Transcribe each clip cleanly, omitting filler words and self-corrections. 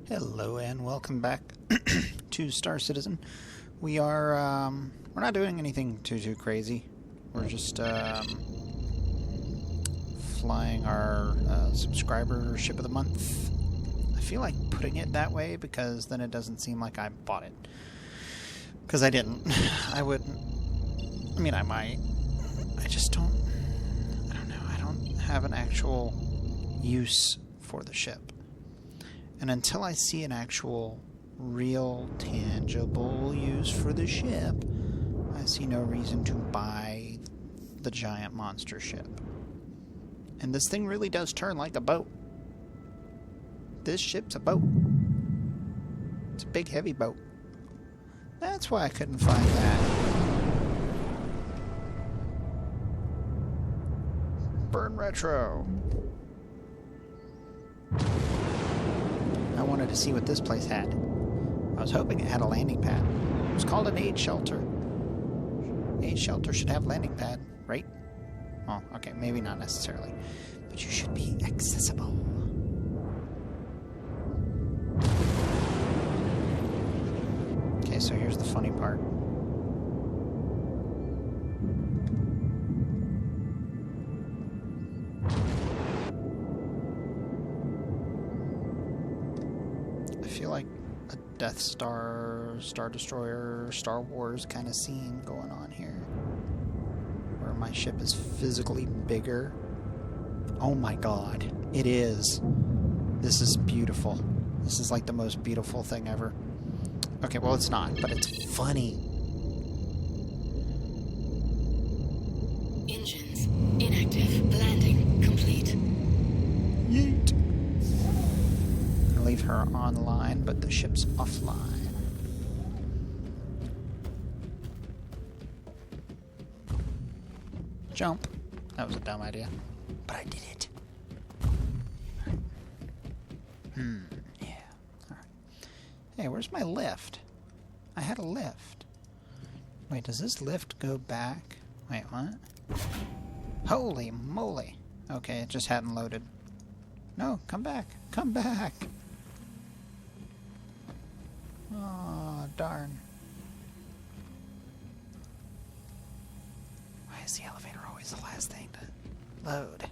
Hello and welcome back to Star Citizen. We're not doing anything too crazy. We're just flying our subscriber ship of the month. I feel like putting it that way because then it doesn't seem like I bought it. Because I didn't. I wouldn't. I mean, I might. I just don't. I don't know. I don't have an actual use for the ship. And until I see an actual, real, tangible use for the ship, I see no reason to buy the giant monster ship. And this thing really does turn like a boat. This ship's a boat. It's a big, heavy boat. That's why I couldn't find that. Burn retro. I wanted to see what this place had. I was hoping it had a landing pad. It was called an aid shelter. Aid shelter should have landing pad, right? Oh, okay, maybe not necessarily. But you should be accessible. Okay, so here's the funny part. I feel like a Death Star, Star Destroyer, Star Wars kind of scene going on here. Where my ship is physically bigger. Oh my god, it is. This is beautiful. This is like the most beautiful thing ever. Okay, well it's not, but it's funny. Engines inactive. Landing complete. Yeet. I leave her online, but the ship's offline. Jump. That was a dumb idea, but I did it. Yeah. Alright. Hey, where's my lift? I had a lift. Wait, does this lift go back? Wait, what? Holy moly. Okay, it just hadn't loaded. No, come back. Come back. Oh, darn. Why is the elevator always the last thing to load?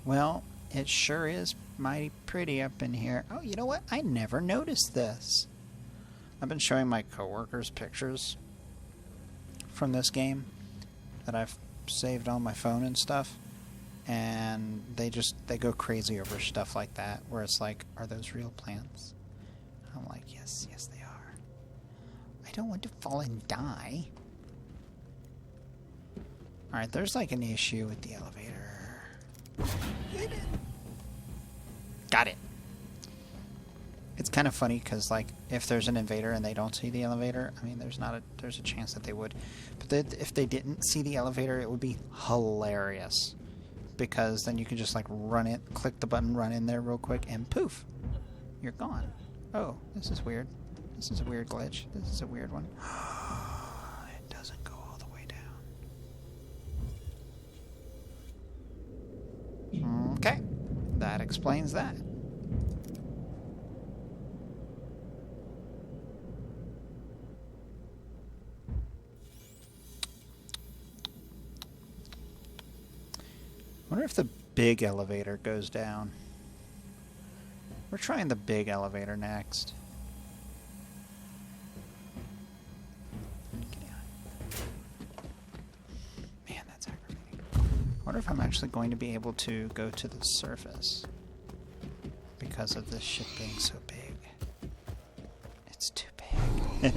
Well, it sure is mighty pretty up in here. Oh, you know what? I never noticed this. I've been showing my coworkers pictures from this game that I've saved on my phone and stuff, and they go crazy over stuff like that, where it's like, are those real plants? I'm like, yes they are. I don't want to fall and die. Alright, there's like an issue with the elevator. Got it. It's kind of funny because, like, if there's an invader and they don't see the elevator, I mean, there's a chance that they would. But if they didn't see the elevator, it would be hilarious. Because then you could just, like, run it, click the button, run in there real quick, and poof, you're gone. Oh, this is weird. This is a weird glitch. This is a weird one. It doesn't go all the way down. Okay, that explains that. I wonder if the big elevator goes down. We're trying the big elevator next. Man, that's aggravating. I wonder if I'm actually going to be able to go to the surface because of this ship being so big. It's too big.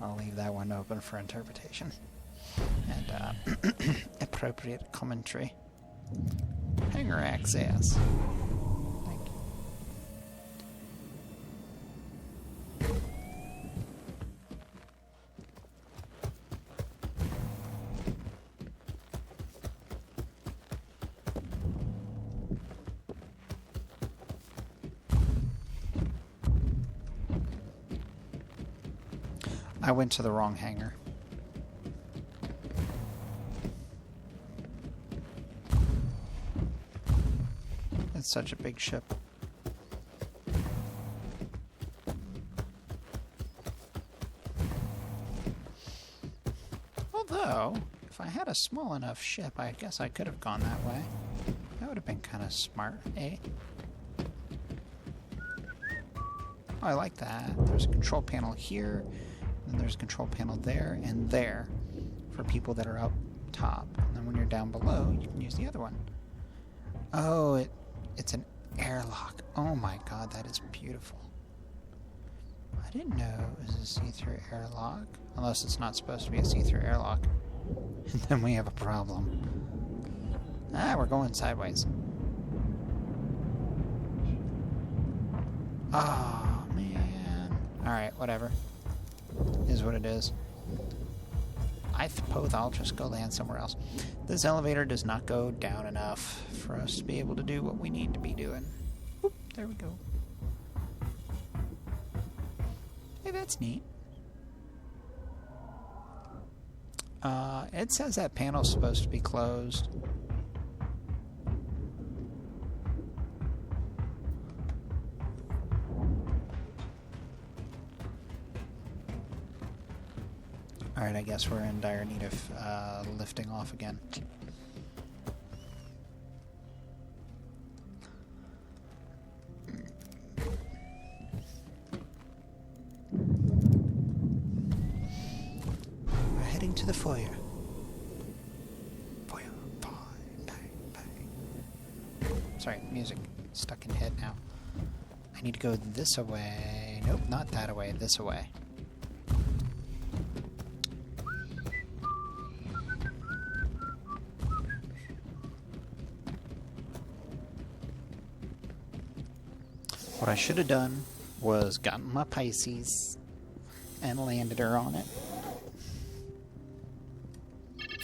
I'll leave that one open for interpretation and appropriate commentary. Hangar access. Thank you. I went to the wrong hangar. It's such a big ship. Although, if I had a small enough ship, I guess I could have gone that way. That would have been kind of smart, eh? Oh, I like that. There's a control panel here, and there's a control panel there and there for people that are up top. And then when you're down below, you can use the other one. Oh, it's an airlock. Oh my god, that is beautiful. I didn't know it was a see-through airlock. Unless it's not supposed to be a see-through airlock. And then we have a problem. Ah, we're going sideways. Oh, man. Alright, whatever. Is what it is. I suppose I'll just go land somewhere else. This elevator does not go down enough for us to be able to do what we need to be doing. Oop, there we go. Hey, that's neat. It says that panel's supposed to be closed. Alright, I guess we're in dire need of lifting off again. We're heading to the foyer. Foyer. Bang, bang. Sorry, music stuck in head now. I need to go this away. Nope, not that away, this away. What I should have done was gotten my Pisces and landed her on it.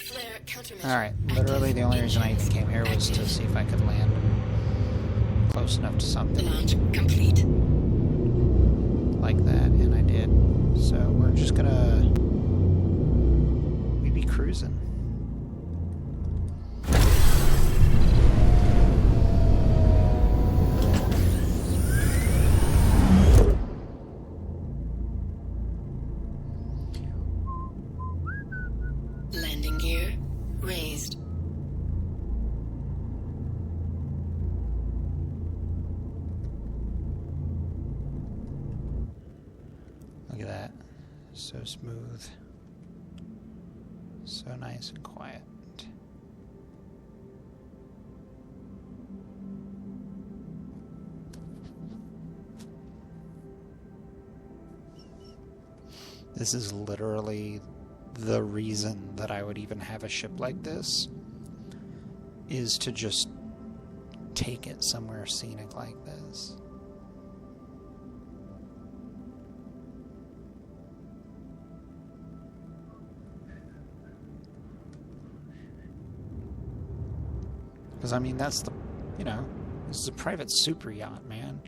Flare countermeasure. Alright, literally the only reason I even came here was to see if I could land close enough to something Launch complete. like that, and I did. So we're just gonna... we'd be cruising. Landing gear raised. Look at that. So smooth. So nice and quiet. This is literally the reason that I would even have a ship like this, is to just take it somewhere scenic like this. Because, I mean, that's the, you know, this is a private super yacht, man.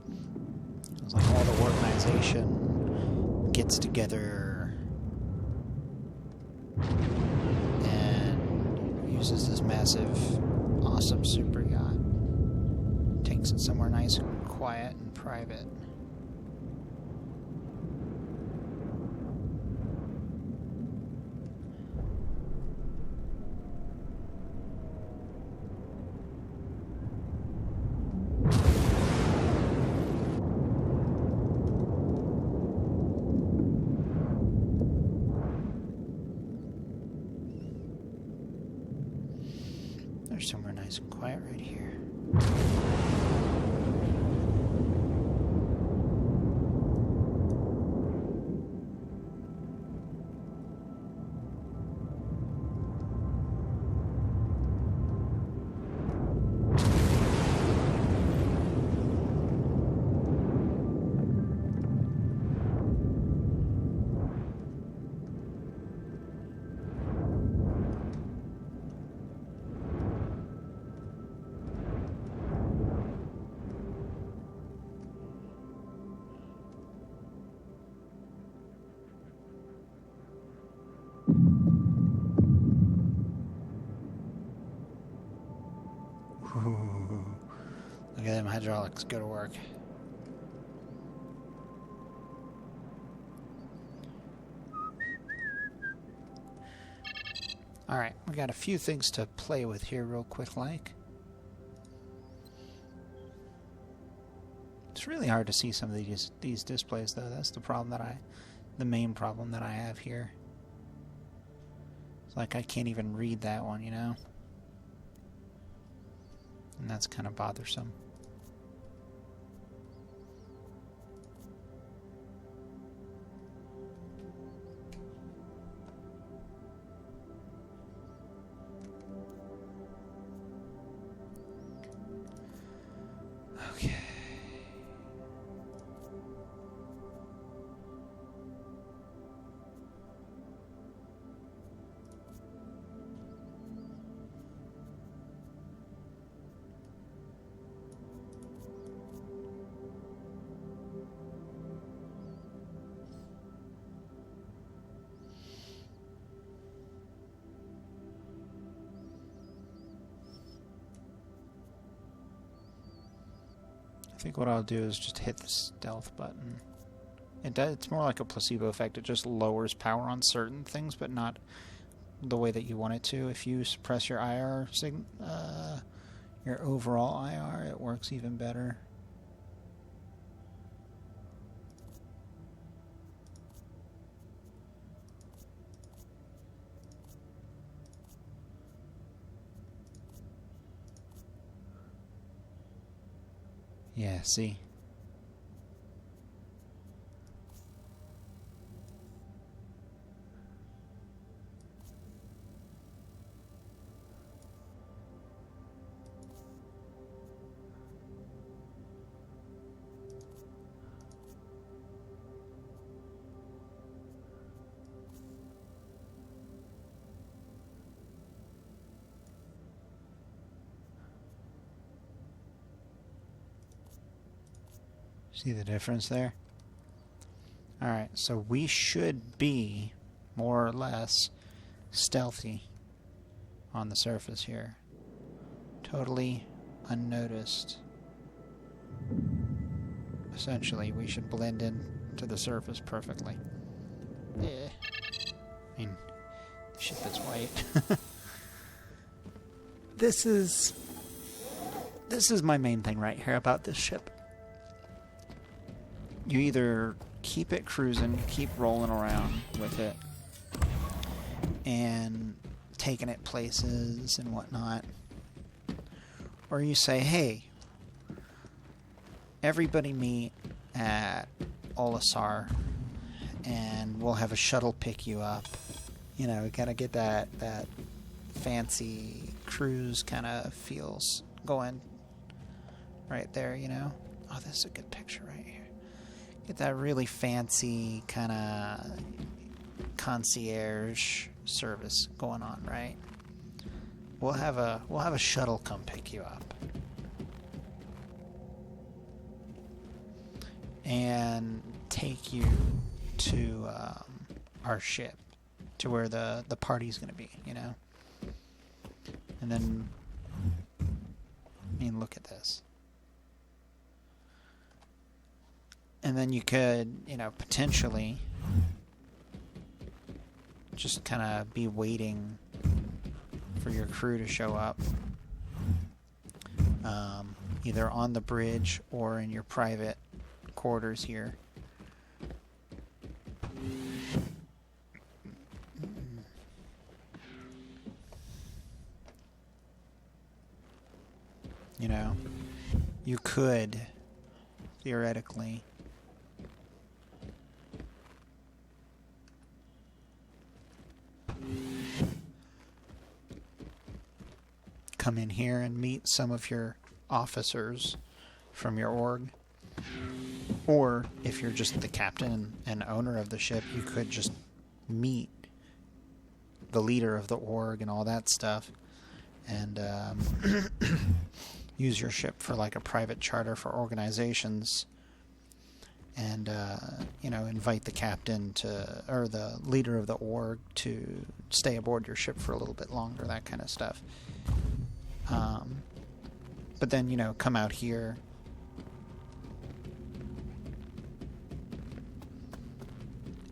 It's like all the organization gets together and uses this massive, awesome super yacht. Takes it somewhere nice and quiet and private. There's somewhere nice and quiet right here. Ooh. Look at them hydraulics go to work. Alright, we got a few things to play with here real quick like. It's really hard to see some of these displays though. That's the problem that the main problem that I have here. It's like I can't even read that one, you know? And that's kind of bothersome. Okay. I think what I'll do is just hit the stealth button. It's more like a placebo effect. It just lowers power on certain things, but not the way that you want it to. If you suppress your IR, your overall IR, it works even better. Yeah, see? See the difference there? Alright, so we should be more or less stealthy on the surface here. Totally unnoticed. Essentially, we should blend in to the surface perfectly. Yeah. I mean, the ship is white. This is my main thing right here about this ship. You either keep it cruising, keep rolling around with it, and taking it places and whatnot, or you say, hey, everybody meet at Olisar, and we'll have a shuttle pick you up. You know, gotta get that fancy cruise kind of feels going right there, you know? Oh, this is a good picture right here. Get that really fancy kind of concierge service going on, right? We'll have a shuttle come pick you up. And take you to our ship, to where the party's going to be, you know? And then, I mean, look at this. And then you could, you know, potentially just kind of be waiting for your crew to show up. Either on the bridge or in your private quarters here. You know, you could theoretically come in here and meet some of your officers from your org. Or if you're just the captain and owner of the ship, you could just meet the leader of the org and all that stuff, and use your ship for like a private charter for organizations, and you know, invite the captain to, or the leader of the org to stay aboard your ship for a little bit longer, that kind of stuff. But then, you know, come out here.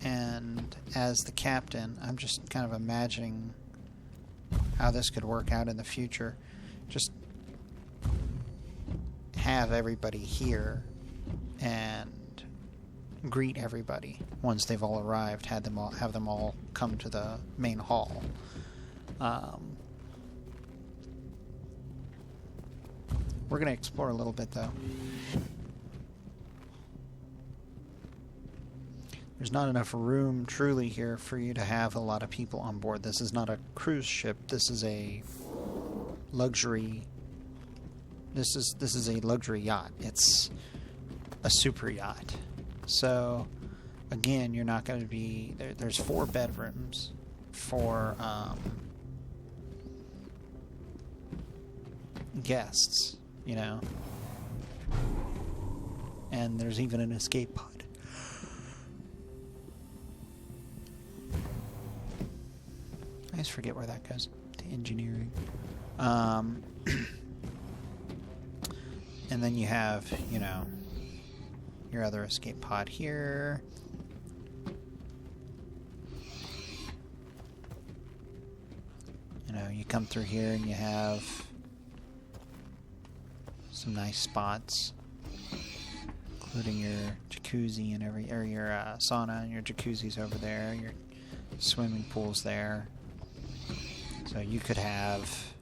And as the captain, I'm just kind of imagining how this could work out in the future. Just have everybody here and greet everybody once they've all arrived. Have them all come to the main hall. We're going to explore a little bit, though. There's not enough room, truly, here for you to have a lot of people on board. This is not a cruise ship. This is a luxury. This is a luxury yacht. It's a super yacht. So, again, you're not going to be... There's 4 bedrooms for guests, you know. And there's even an escape pod. I always forget where that goes. To engineering. And then you have, you know, your other escape pod here. You know, you come through here and you have some nice spots, including your jacuzzi and your sauna and your jacuzzi's over there. Your swimming pool's there. So you could have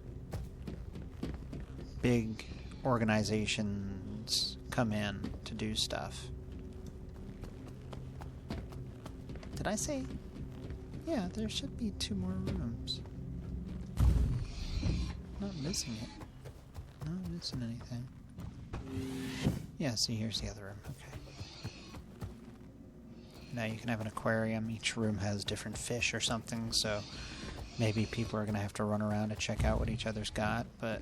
big organizations come in to do stuff. Did I say? Yeah, there should be 2 more rooms. Not missing it. Not missing anything. Yeah, see, here's the other room. Okay. Now you can have an aquarium. Each room has different fish or something, so maybe people are going to have to run around to check out what each other's got, but...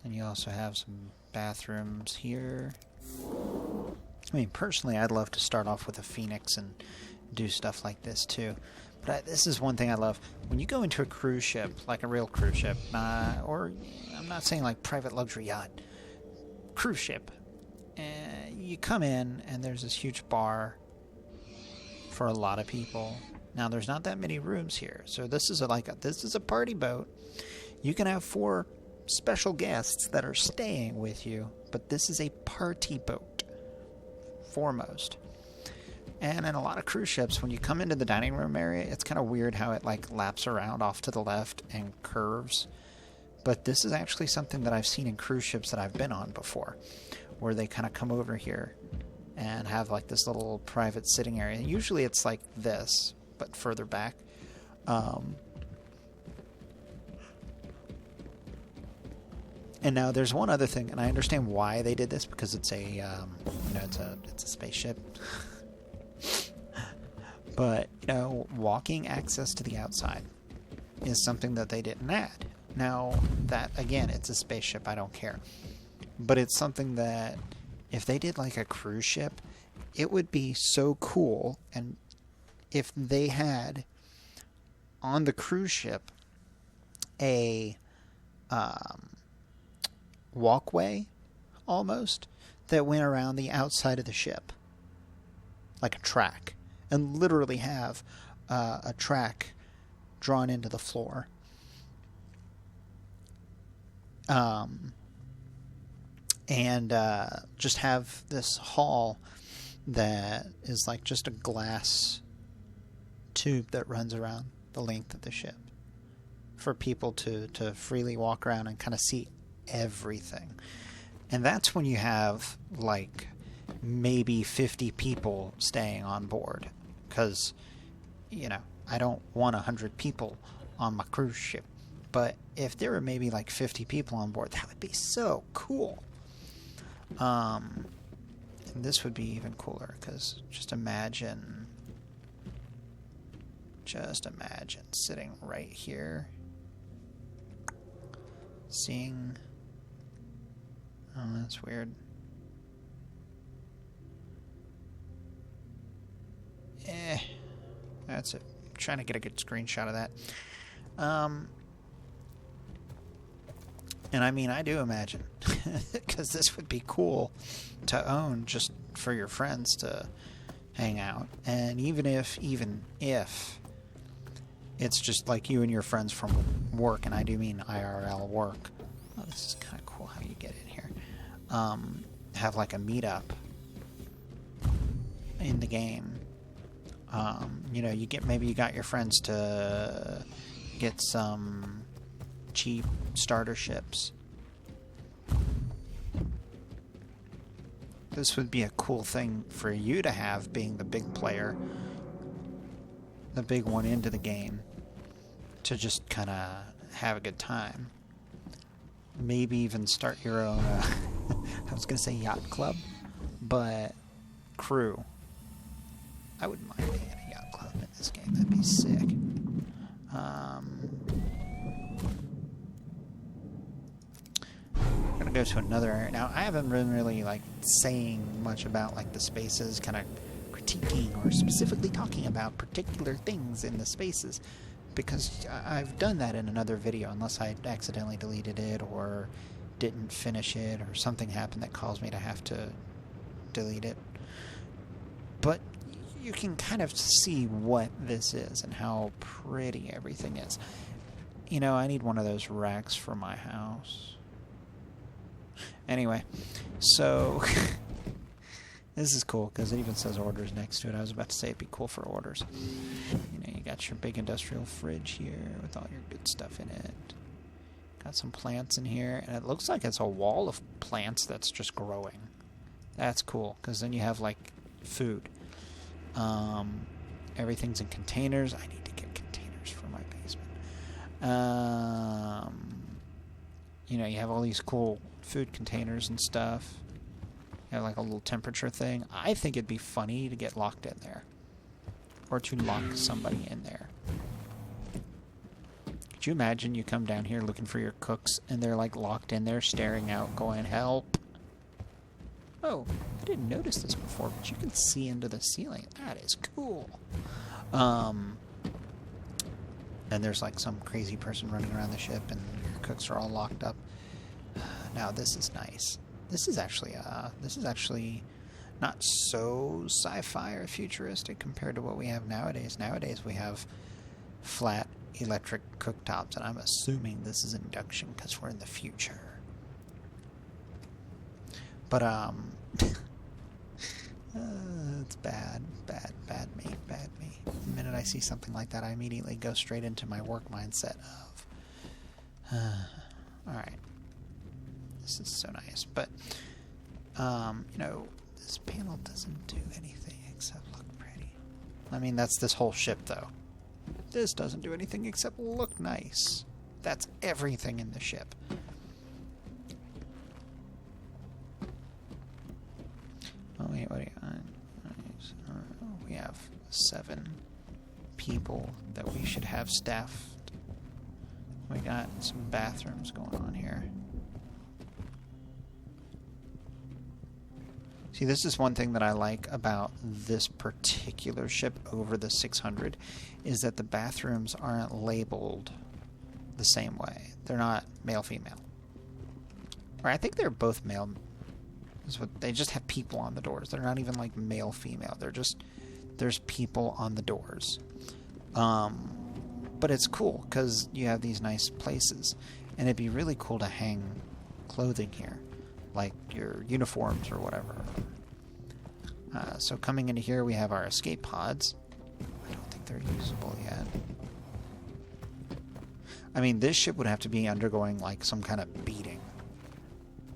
And you also have some bathrooms here. I mean, personally, I'd love to start off with a Phoenix and do stuff like this, too. But this is one thing I love. When you go into a cruise ship, like a real cruise ship, or I'm not saying like private luxury yacht, cruise ship, you come in and there's this huge bar for a lot of people. Now, there's not that many rooms here, so this is a party boat. You can have 4 special guests that are staying with you, but this is a party boat, foremost. And in a lot of cruise ships, when you come into the dining room area, it's kind of weird how it like laps around off to the left and curves. But this is actually something that I've seen in cruise ships that I've been on before, where they kind of come over here and have like this little private sitting area. And usually it's like this, but further back. And now there's one other thing, and I understand why they did this, because it's a it's a spaceship. But, you know, walking access to the outside is something that they didn't add. Now, that, again, it's a spaceship, I don't care. But it's something that, if they did like a cruise ship, it would be so cool. And if they had, on the cruise ship, a walkway, almost, that went around the outside of the ship. Like a track. And literally have a track drawn into the floor. And just have this hall that is like just a glass tube that runs around the length of the ship for people to freely walk around and kind of see everything. And that's when you have like maybe 50 people staying on board, because, you know, I don't want 100 people on my cruise ship. But if there were maybe like 50 people on board, that would be so cool. And this would be even cooler, because just imagine sitting right here, seeing... Oh, that's weird. That's it. I'm trying to get a good screenshot of that. And I mean, I do imagine, because this would be cool to own just for your friends to hang out. And even if it's just like you and your friends from work, and I do mean IRL work. Oh, this is kind of cool how you get in here. Have like a meetup in the game. You know, maybe you got your friends to get some cheap starter ships. This would be a cool thing for you to have, being the big player, the big one into the game, to just kind of have a good time. Maybe even start your own, I was going to say yacht club, but crew. I wouldn't mind being in a yacht club in this game. That'd be sick. I'm gonna go to another area. Now, I haven't been really, like, saying much about, like, the spaces, kind of critiquing or specifically talking about particular things in the spaces, because I've done that in another video, unless I accidentally deleted it or didn't finish it or something happened that caused me to have to delete it. But you can kind of see what this is and how pretty everything is. You know, I need one of those racks for my house. Anyway, so this is cool because it even says orders next to it. I was about to say it'd be cool for orders. You know, you got your big industrial fridge here with all your good stuff in it. Got some plants in here, and it looks like it's a wall of plants that's just growing. That's cool, because then you have, like, food. Everything's in containers. I need to get containers for my basement. You know, you have all these cool food containers and stuff. You have, like, a little temperature thing. I think it'd be funny to get locked in there. Or to lock somebody in there. Could you imagine you come down here looking for your cooks and they're, like, locked in there staring out going, help? Oh, I didn't notice this before, but you can see into the ceiling. That is cool. And there's, like, some crazy person running around the ship and your cooks are all locked up. Now, this is nice. This is actually not so sci-fi or futuristic compared to what we have nowadays. Nowadays, we have flat electric cooktops, and I'm assuming this is induction because we're in the future. But, it's bad me. The minute I see something like that, I immediately go straight into my work mindset of, alright, this is so nice, but, you know, this panel doesn't do anything except look pretty. I mean, that's this whole ship, though. This doesn't do anything except look nice. That's everything in the ship. Oh, wait, what do you... we have 7 people that we should have staffed. We got some bathrooms going on here. See, this is one thing that I like about this particular ship over the 600, is that the bathrooms aren't labeled the same way. They're not male-female. Or I think they're both male. They just have people on the doors. They're not even like male-female. They're just, there's people on the doors. But it's cool because you have these nice places. And it'd be really cool to hang clothing here, like your uniforms or whatever. So coming into here, we have our escape pods. I don't think they're usable yet. I mean, this ship would have to be undergoing like some kind of beating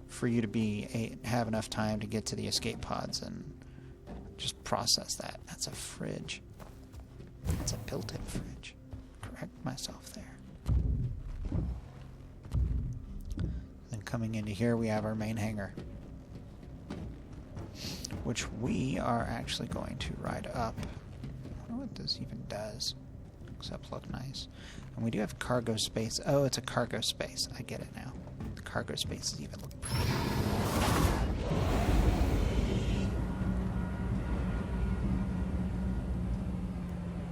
for you to have enough time to get to the escape pods and just process that. That's a fridge. That's a built-in fridge. Correct myself there. Then coming into here, we have our main hangar, which we are actually going to ride up. I don't know what this even does, except look nice. And we do have cargo space. Oh, it's a cargo space. I get it now. The cargo spaces even look pretty.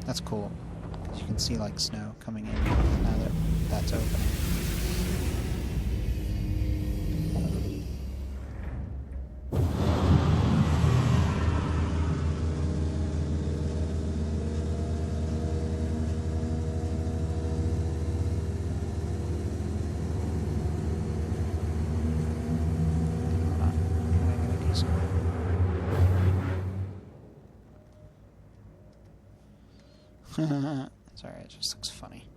That's cool. You can see like snow coming in now that that's opening. Sorry, it just looks funny.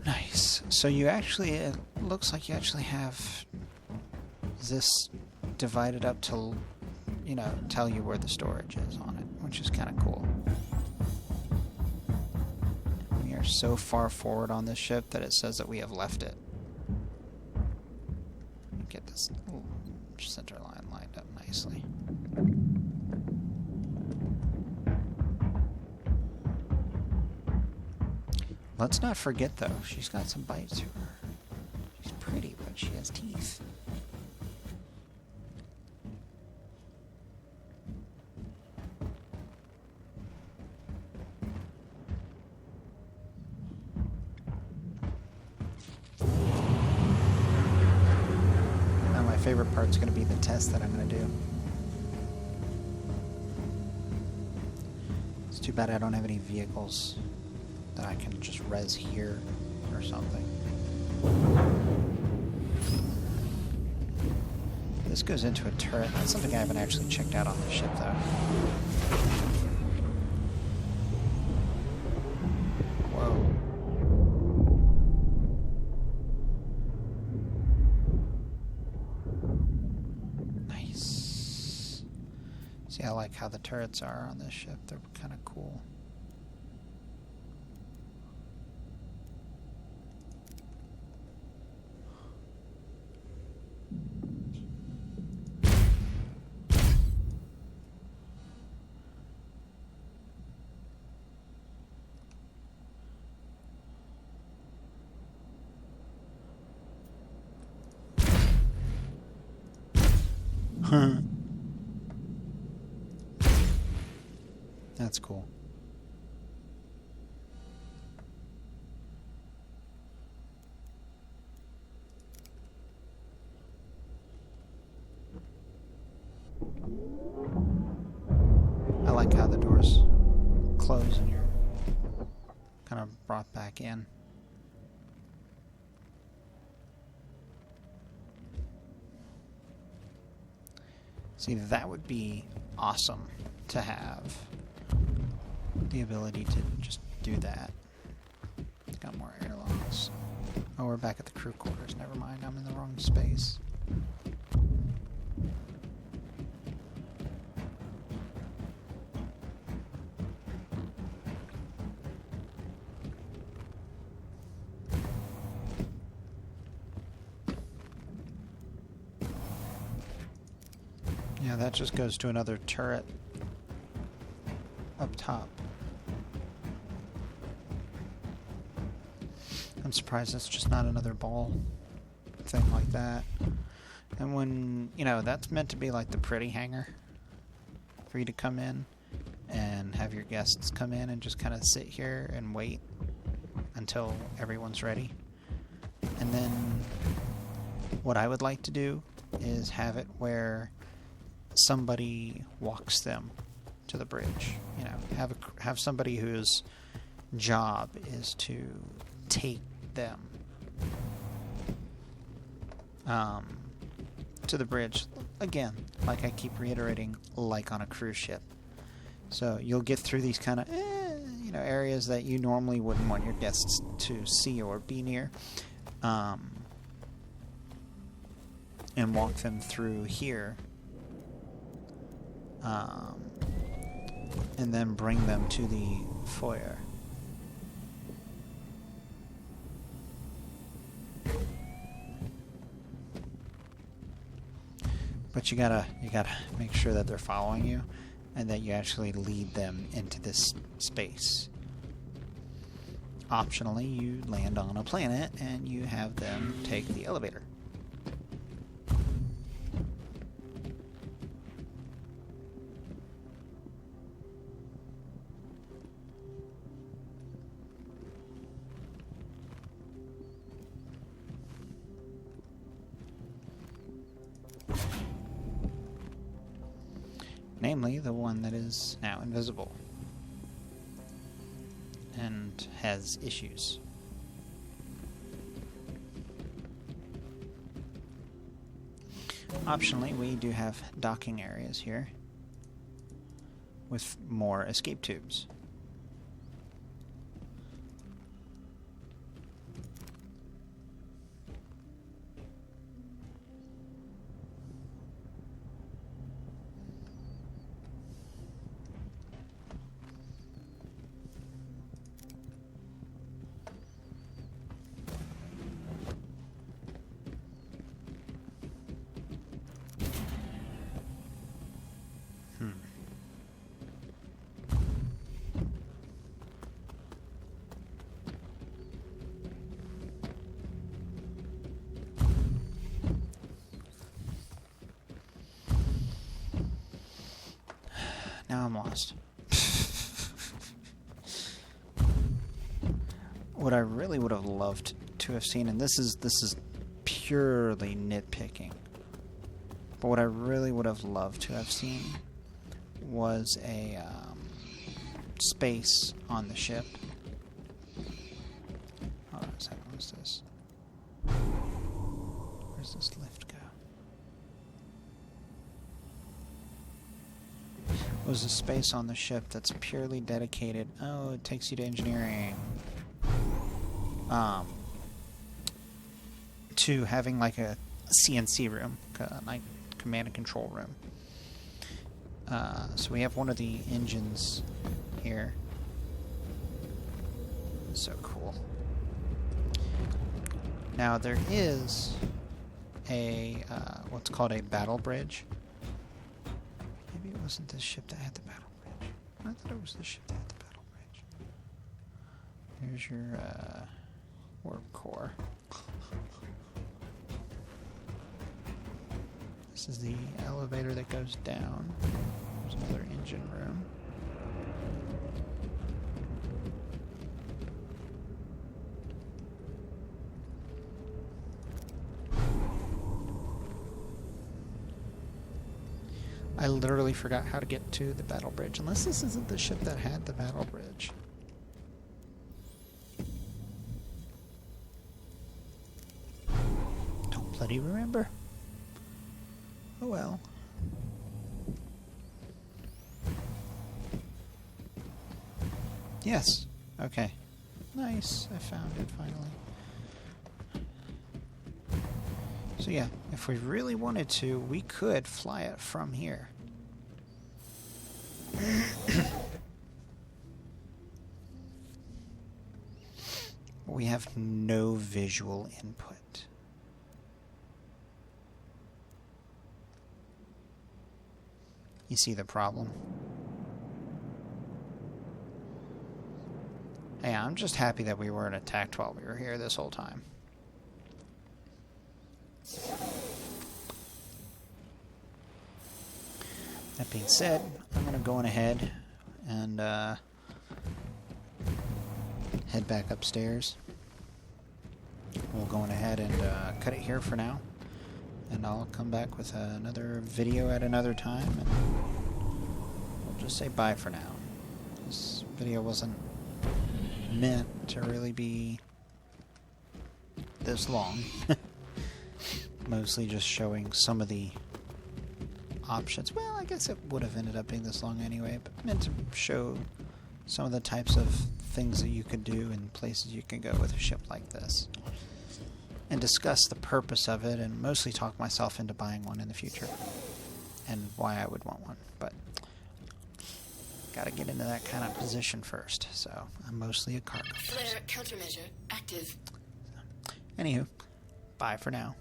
Nice. So you actually, it looks like you actually have this divided up to, you know, tell you where the storage is on it, which is kind of cool. We are so far forward on this ship that it says that we have left it. Get this center line lined up nicely. Let's not forget, though, she's got some bite to her. She's pretty, but she has teeth. Now my favorite part's going to be the test that I'm going to do. It's too bad I don't have any vehicles that I can just res here or something. This goes into a turret. That's something I haven't actually checked out on this ship, though. Whoa. Nice. See, I like how the turrets are on this ship. They're kind of cool. That's cool. I like how the doors close and you're kind of brought back in. See, that would be awesome to have. The ability to just do that. Got more airlocks. Oh, we're back at the crew quarters. Never mind, I'm in the wrong space. Yeah, that just goes to another turret up top. I'm surprised it's just not another ball thing like that. And when, you know, that's meant to be like the pretty hangar for you to come in and have your guests come in and just kind of sit here and wait until everyone's ready. And then what I would like to do is have it where somebody walks them to the bridge. You know, have somebody whose job is to take them to the bridge. Again, like I keep reiterating, like on a cruise ship. So you'll get through these kind of you know, areas that you normally wouldn't want your guests to see or be near, and walk them through here, and then bring them to the foyer. But you gotta make sure that they're following you and that you actually lead them into this space. Optionally, you land on a planet and you have them take the elevator. Namely, the one that is now invisible and has issues. Optionally, we do have docking areas here with more escape tubes. Now I'm lost. What I really would have loved to have seen, and this is purely nitpicking, but what I really would have loved to have seen was a space on the ship. Hold on a second, what's this? Where's this lift go? Was a space on the ship that's purely dedicated. Oh, it takes you to engineering. To having like a CNC room, like command and control room. So we have one of the engines here. So cool. Now there is a what's called a battle bridge. Maybe it wasn't this ship that had the battle bridge. I thought it was this ship that had the battle bridge. Here's your warp core. This is the elevator that goes down. There's another engine room. I literally forgot how to get to the battle bridge, unless this isn't the ship that had the battle bridge. Don't bloody remember. Oh well. Yes. Okay. Nice. I found it finally. So yeah, if we really wanted to, we could fly it from here. We have no visual input. You see the problem? Hey, I'm just happy that we weren't attacked while we were here this whole time. That being said, I'm going to go on ahead and head back upstairs. We'll go on ahead and cut it here for now. And I'll come back with another video at another time. And we'll just say bye for now. This video wasn't meant to really be this long. Mostly just showing some of the options. Well, I guess it would have ended up being this long anyway, but meant to show some of the types of things that you could do and places you can go with a ship like this. And discuss the purpose of it, and mostly talk myself into buying one in the future. And why I would want one. But gotta get into that kind of position first, so I'm mostly a cargo person. Flare countermeasure active. Anywho, bye for now.